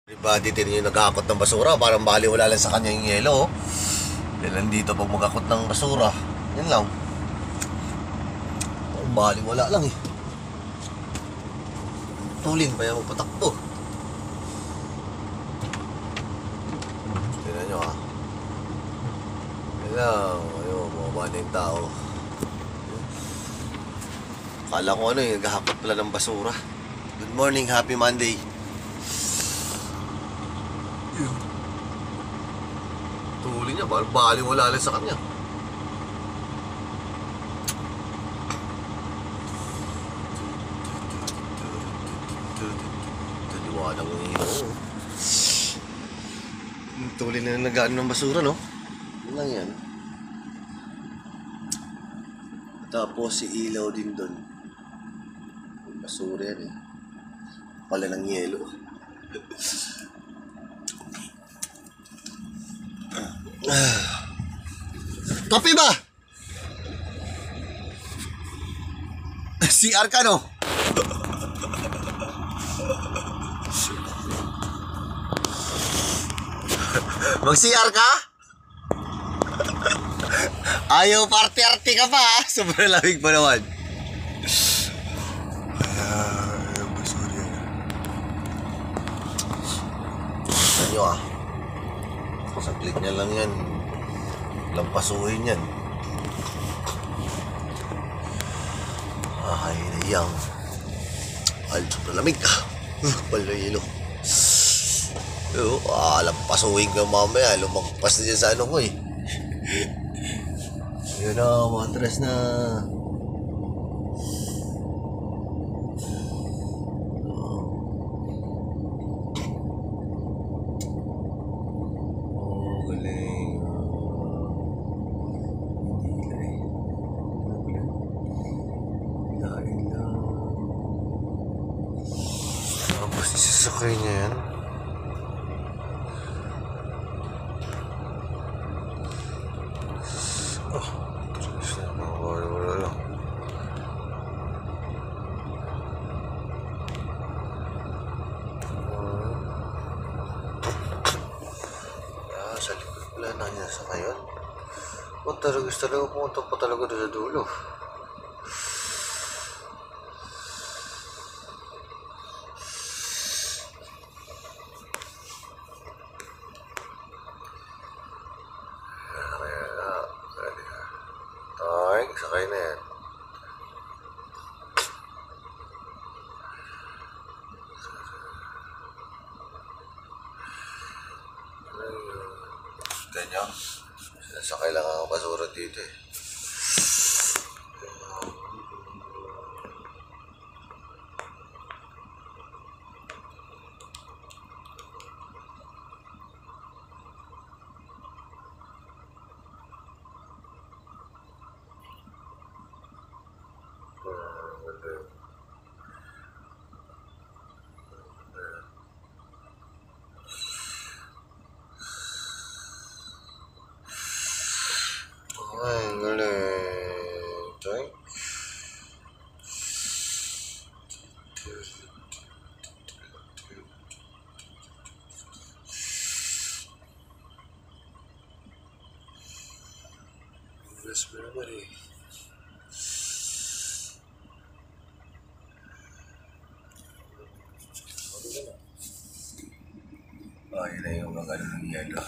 Everybody din yung nag-aakot ng basura, parang baliwala lang sa kanya yung yelo. Yan lang dito pag mag-akot ng basura. Yan lang. Parang baliwala lang eh. Tulin pa yung magpatakbo. Tignan nyo ha. Yan lang. Ayun, bumaba na yung tao. Kala ko ano yung nag-aakot pala ng basura. Good morning, happy Monday. Tuli niya, baliwala lang sa kanya. Taliwanag ng ilaw. Tuli na nag-ano ng basura, no? Yan lang yan. Tapos si ilaw din doon. Yung basura yan eh. Pala ng yelo. Kape ba? CR ka no? Mag-CR ka? Ayaw party-arty ka pa ha? Sobrang lamig pa naman. Ano nyo ah? Saglit niya lang yan. Lampasuhin yan. Ay, nayang. Al, sobrang lamig ka. Palaylo. Lampasuhin ka mamaya. Lumagpas na dyan sa ano ko eh. Yun na, matras na. Tapos isasakay niya yan. Terus na wala lang. Sa likod pala na niya sa ngayon. Talaga pumunta pa talaga doon sa dulo. Ay, sakay na yan. Tignan nyo. Sinasakay lang ang basura dito eh. Ay, galing. Toy. Yes, everybody. Ay, na yung mga ganun ng yelo.